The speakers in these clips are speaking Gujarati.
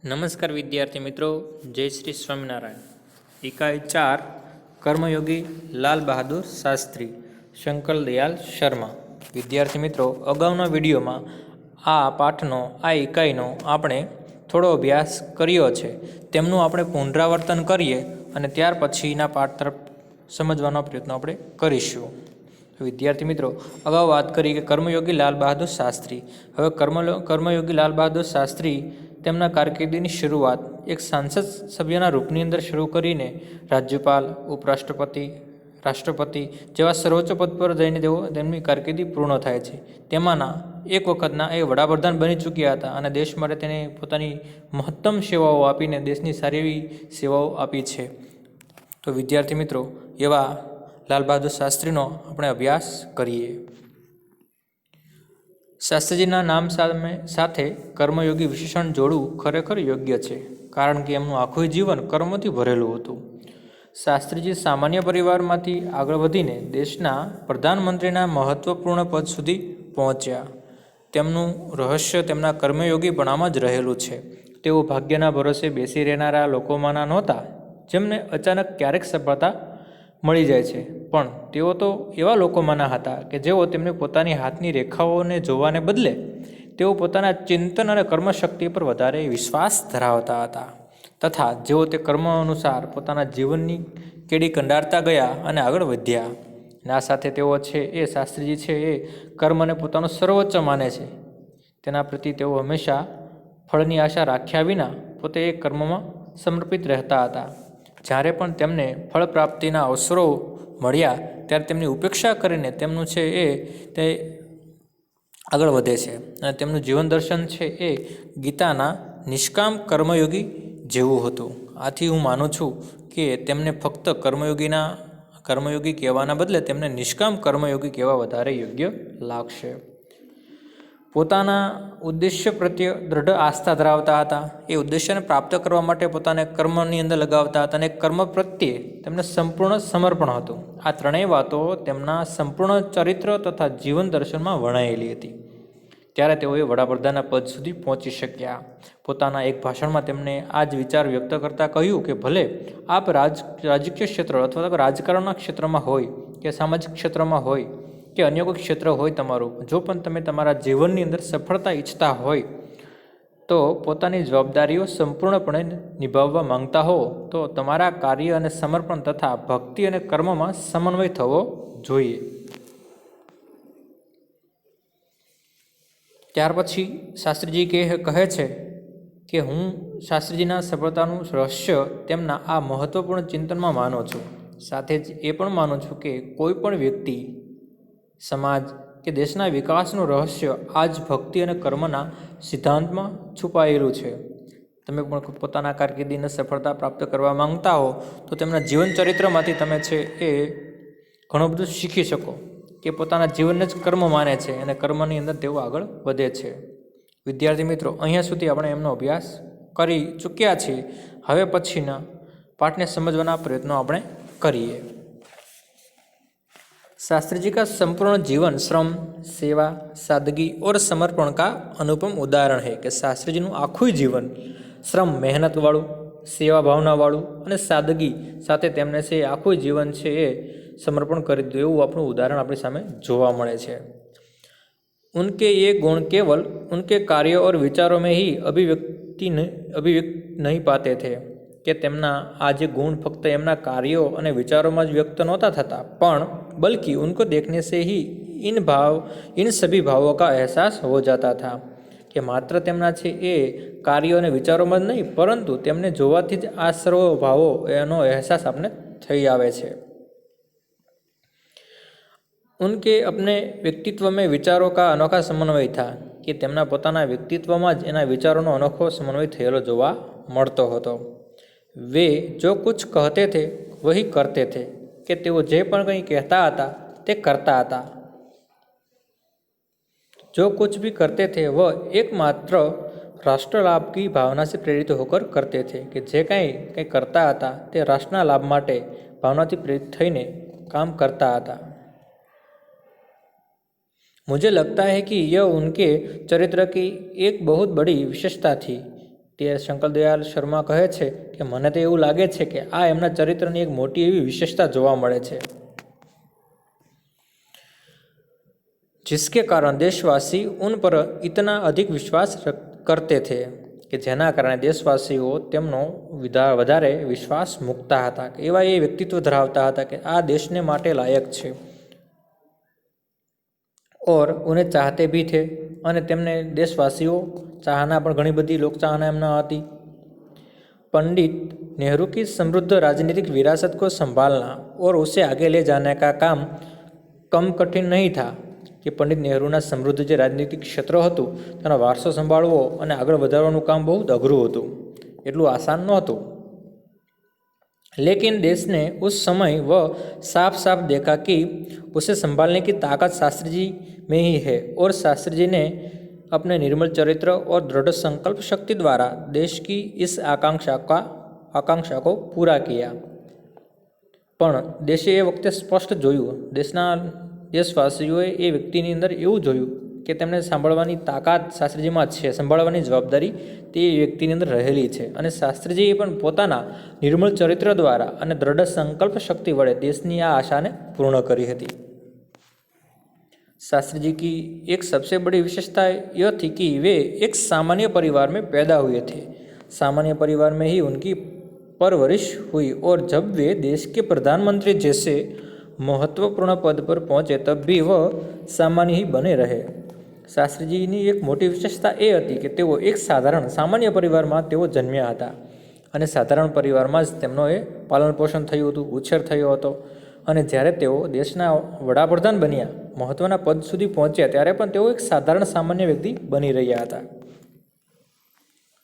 नमस्कार विद्यार्थी मित्रों, जय श्री स्वामीनारायण। इकाई 4 कर्मयोगी लाल बहादुर शास्त्री शंकर दयाल शर्मा। विद्यार्थी मित्रों, अगाउना विडियो में आ पाठनो आ इकाईनो आपणे थोड़ो अभ्यास कर्यो छे, तेमनुं आपणे पुनरावर्तन करीए अने त्यार पछीना पाठ तरफ समझवानो प्रयत्न आपणे करीशुं। विद्यार्थी मित्रों, अगाऊ बात करी कि कर्मयोगी लाल बहादुर शास्त्री। हवे कर्मयोगी लाल बहादुर शास्त्री તેમના કારકિર્દીની શરૂઆત એક સાંસદ સભ્યના રૂપની અંદર શરૂ કરીને રાજ્યપાલ, ઉપરાષ્ટ્રપતિ, રાષ્ટ્રપતિ જેવા સર્વોચ્ચ પદ પર જઈને તેમની કારકિર્દી પૂર્ણ થાય છે। તેમાંના એક વખતના એ વડાપ્રધાન બની ચૂક્યા હતા અને દેશ માટે તેને પોતાની મહત્તમ સેવાઓ આપીને દેશની સારી એવી સેવાઓ આપી છે। તો વિદ્યાર્થી મિત્રો, એવા લાલ બહાદુર શાસ્ત્રીનો આપણે અભ્યાસ કરીએ। શાસ્ત્રીજીના નામ સાથે કર્મયોગી વિશેષણ જોડવું ખરેખર યોગ્ય છે, કારણ કે એમનું આખું જીવન કર્મથી ભરેલું હતું। શાસ્ત્રીજી સામાન્ય પરિવારમાંથી આગળ વધીને દેશના પ્રધાનમંત્રીના મહત્વપૂર્ણ પદ સુધી પહોંચ્યા। તેમનું રહસ્ય તેમના કર્મયોગીપણામાં જ રહેલું છે। તેઓ ભાગ્યના ભરોસે બેસી રહેનારા લોકોમાંના નહોતા, જેમને અચાનક ક્યારેક સફળતા મળી જાય છે, પણ તેઓ તો એવા લોકોમાંના હતા કે જેઓ તેમને પોતાની હાથની રેખાઓને જોવાને બદલે તેઓ પોતાના ચિંતન અને કર્મશક્તિ પર વધારે વિશ્વાસ ધરાવતા હતા, તથા જેઓ તે કર્મ અનુસાર પોતાના જીવનની કેડી કંડારતા ગયા અને આગળ વધ્યા। આ સાથે તેઓ છે એ શાસ્ત્રીજી છે એ કર્મને પોતાનું સર્વોચ્ચ માને છે। તેના પ્રતિ તેઓ હંમેશા ફળની આશા રાખ્યા વિના પોતે એ કર્મમાં સમર્પિત રહેતા હતા। જ્યારે પણ તેમને ફળ પ્રાપ્તિના અવસરો મળ્યા ત્યારે તેમની ઉપેક્ષા કરીને તેમનું છે એ તે આગળ વધે છે અને તેમનું જીવન દર્શન છે એ ગીતાના નિષ્કામ કર્મયોગી જેવું હતું। આથી હું માનું છું કે તેમને ફક્ત કર્મયોગી કહેવાના બદલે તેમને નિષ્કામ કર્મયોગી કહેવા વધારે યોગ્ય લાગશે। પોતાના ઉદ્દેશ્ય પ્રત્યે દૃઢ આસ્થા ધરાવતા હતા। એ ઉદ્દેશ્યને પ્રાપ્ત કરવા માટે પોતાને કર્મની અંદર લગાવતા હતા અને કર્મ પ્રત્યે તેમને સંપૂર્ણ સમર્પણ હતું। આ ત્રણેય વાતો તેમના સંપૂર્ણ ચરિત્ર તથા જીવન દર્શનમાં વણાયેલી હતી। ત્યારે તેઓએ વડાપ્રધાનના પદ સુધી પહોંચી શક્યા। પોતાના એક ભાષણમાં તેમણે આ જ વિચાર વ્યક્ત કરતાં કહ્યું કે ભલે આપ રાજકીય ક્ષેત્ર અથવા તો રાજકારણના ક્ષેત્રમાં હોય કે સામાજિક ક્ષેત્રમાં હોય કે અન્ય કોઈ ક્ષેત્ર હોય તમારું, જો પણ તમે તમારા જીવનની અંદર સફળતા ઈચ્છતા હોય તો પોતાની જવાબદારીઓ સંપૂર્ણપણે નિભાવવા માંગતા હો તો તમારા કાર્ય અને સમર્પણ તથા ભક્તિ અને કર્મમાં સમન્વય થવો જોઈએ। ત્યાર પછી શાસ્ત્રીજી કહે છે કે હું શાસ્ત્રીજીના સફળતાનું રહસ્ય તેમના આ મહત્વપૂર્ણ ચિંતનમાં માનું છું। સાથે જ એ પણ માનું છું કે કોઈ પણ વ્યક્તિ, સમાજ કે દેશના વિકાસનું રહસ્ય આ જ ભક્તિ અને કર્મના સિદ્ધાંતમાં છુપાયેલું છે। તમે પણ પોતાના કારકિર્દીને સફળતા પ્રાપ્ત કરવા માંગતા હો તો તેમના જીવન ચરિત્રમાંથી તમે છે એ ઘણું બધું શીખી શકો કે પોતાના જીવનને જ કર્મ માને છે અને કર્મની અંદર તેઓ આગળ વધે છે। વિદ્યાર્થી મિત્રો, અહીંયા સુધી આપણે એમનો અભ્યાસ કરી ચૂક્યા છીએ। હવે પછીના પાઠને સમજવાના પ્રયત્નો આપણે કરીએ। शास्त्री जी का संपूर्ण जीवन श्रम, सेवा, सादगी और समर्पण का अनुपम उदाहरण है कि शास्त्री जी आखू जीवन श्रम, मेहनत वालू, सेवा भावना वालू और सादगी साथे तेमने से आखू जीवन है ये समर्पण कर दीधुं एवुं आपणुं उदाहरण अपनी सामे जोवा मळे छे। उनके ये गुण केवल उनके कार्यों और विचारों में ही अभिव्यक्त नहीं पाते थे कि तेमना आ जे गुण फक्त एमना कार्यों और विचारों में व्यक्त नहोता थता, पण बल्कि उनको देखने से ही इन सभी भावों का एहसास हो जाता था कि मात्र तेमना छे ए कार्यों और विचारों में नहीं परंतु तेमने जोवाथी ज आ सर्व भावों एनो एहसास आपने थई आवे छे। उनके अपने व्यक्तित्व में विचारों का अनोखा समन्वय था कि तेमना पोताना व्यक्तित्व में ज एना विचारों अनोखो समन्वय थयेलो जोवा मळतो हतो। वे जो कुछ कहते थे वही करते थे कि तेओ जे पण कंई कहता हता ते करता हता। जो कुछ भी करते थे वह एकमात्र राष्ट्र लाभ की भावना से प्रेरित होकर करते थे कि जे कंई करता हता ते राष्ट्रना लाभ माटे भावनाथी प्रेरित थईने काम करता हता। मुझे लगता है कि यह उनके चरित्र की एक बहुत बड़ी विशेषता थी તે શંકરદયાળ શર્મા કહે છે કે મને તો એવું લાગે છે કે આ એમના ચરિત્રની એક મોટી એવી વિશેષતા જોવા મળે છે, जिसके कारण देशवासी उन पर इतना अधिक विश्वास करते थे કે જેના કારણે દેશવાસીઓ તેમનો વધારે વિશ્વાસ મૂકતા હતા, એવા એ વ્યક્તિત્વ ધરાવતા હતા કે આ દેશને માટે લાયક છે, और उन्हें चाहते भी थे અને તેમને દેશવાસીઓ ચાહના પણ ઘણી બધી લોક ચાહના એમના હતી। पंडित नेहरू की समृद्ध राजनीतिक विरासत को संभालना और उसे आगे ले जाने का काम कम कठिन नहीं था કે પંડિત નહેરુના સમૃદ્ધ જે રાજનીતિક ક્ષેત્ર હતું તેનો વારસો સંભાળવો અને આગળ વધારવાનું કામ બહુ અઘરું હતું, એટલું આસાન નહોતું। लेकिन देश ने उस समय वह साफ साफ देखा कि उसे संभालने की ताकत शास्त्री जी में ही है, और शास्त्री जी ने अपने निर्मल चरित्र और दृढ़ संकल्प शक्ति द्वारा देश की इस आकांक्षा को पूरा किया। पण देशे ए वखते स्पष्ट जोयुं, देशवासीओए ए व्यक्तिनी अंदर एवुं जोयुं કે તેમને સાંભળવાની તાકાત શાસ્ત્રીજીમાં જ છે, સંભાળવાની જવાબદારી તે વ્યક્તિની અંદર રહેલી છે, અને શાસ્ત્રીજીએ પણ પોતાના નિર્મળ ચરિત્ર દ્વારા અને દૃઢ સંકલ્પ શક્તિ વડે દેશની આ આશાને પૂર્ણ કરી હતી। शास्त्री जी की एक सबसे बड़ी विशेषता यह थी कि वे एक सामान्य परिवार में पैदा हुए थे। सामान्य परिवार में ही उनकी परवरिश हुई, और जब वे देश के प्रधानमंत्री जैसे महत्वपूर्ण पद पर पहुँचे तब भी वह सामान्य ही बने रहे। શાસ્ત્રીજીની એક મોટી વિશેષતા એ હતી કે તેઓ એક સાધારણ સામાન્ય પરિવારમાં તેઓ જન્મ્યા હતા, અને સાધારણ પરિવારમાં જ તેમનો એ પાલન પોષણ થયું હતું, ઉછેર થયો હતો, અને જ્યારે તેઓ દેશના વડાપ્રધાન બન્યા, મહત્ત્વના પદ સુધી પહોંચ્યા, ત્યારે પણ તેઓ એક સાધારણ સામાન્ય વ્યક્તિ બની રહ્યા હતા।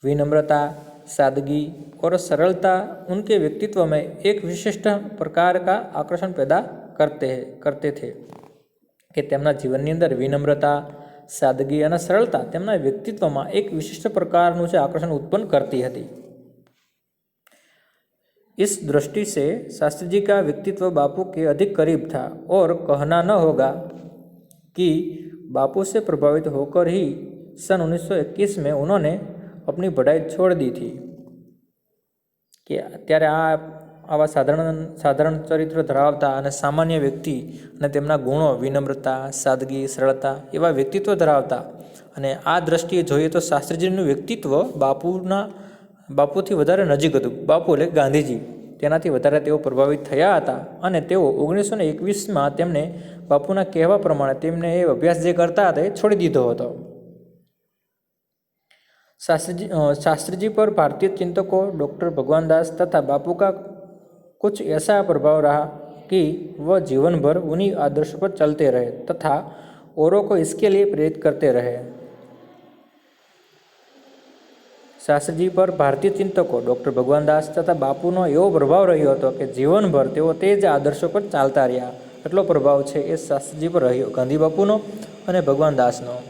विनम्रता, सादगी और सरलता उनके व्यक्तित्व में एक विशिष्ट प्रकार का आकर्षण पैदा करते थे કે તેમના જીવનની અંદર વિનમ્રતા, सादगी और सरलता તેમના વ્યક્તિત્વમાં એક વિશિષ્ટ પ્રકારનું છે આકર્ષણ ઉત્પન્ન કરતી હતી। इस दृष्टि से शास्त्री जी का व्यक्तित्व बापू के अधिक करीब था, और कहना न होगा कि बापू से प्रभावित होकर ही सन 1921 में उन्होंने अपनी पढ़ाई छोड़ दी थी। कि ત્યારે આવા સાધારણ ચરિત્ર ધરાવતા અને સામાન્ય વ્યક્તિ અને તેમના ગુણો વિનમ્રતા, સાદગી, સરળતા એવા વ્યક્તિત્વ ધરાવતા, અને આ દ્રષ્ટિએ જોઈએ તો શાસ્ત્રીજીનું વ્યક્તિત્વ બાપુથી વધારે નજીક હતું। બાપુ એટલે ગાંધીજી, તેનાથી વધારે તેઓ પ્રભાવિત થયા હતા, અને તેઓ 1921માં તેમને બાપુના કહેવા પ્રમાણે તેમને એ અભ્યાસ જે કરતા હતા એ છોડી દીધો હતો। शास्त्री जी पर भारतीय चिंतकों डॉक्टर भगवान दास तथा बापू का कुछ ऐसा प्रभाव रहा कि वह जीवन भर उन्हीं आदर्शों पर चलते रहे तथा औरों को इसके लिए प्रेरित करते रहे। शास्त्री जी पर भारतीय चिंतकों डॉक्टर भगवान दास तथा बापूનો એવો પ્રભાવ રહ્યો હતો કે જીવનભર તેઓ તે જ આદર્શો પર ચાલતા રહ્યા। એટલો પ્રભાવ છે એ શાસ્ત્રીજી પર રહ્યો, ગાંધી બાપુનો અને ભગવાન દાસનો।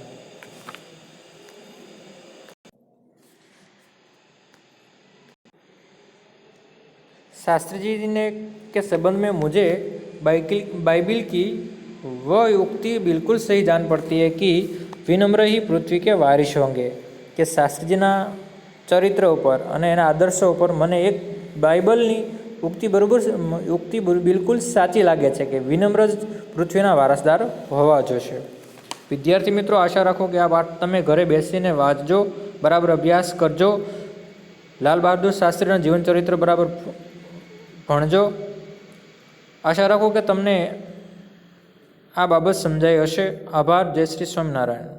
शास्त्री जी ने के संबंध में मुझे बाइबिल की वह युक्ति बिल्कुल सही जान पड़ती है कि विनम्र ही पृथ्वी के वारिस होंगे। कि शास्त्री जीना चरित्र पर અને એના આદર્શો ઉપર મને એક બાઇબલની યુક્તિ બિલકુલ સાચી લાગે છે કે વિનમ્ર જ પૃથ્વીના વારસદાર હોવા જોઈશે। વિદ્યાર્થી મિત્રો, આશા રાખો કે આ વાત તમે ઘરે બેસીને વાંચજો, બરાબર અભ્યાસ કરજો, લાલ બહાદુર શાસ્ત્રીના જીવન ચરિત્ર બરાબર ભણજો। આશા રાખો કે તમને આ બાબત સમજાઈ હશે। આભાર। જય શ્રી સ્વામિનારાયણ।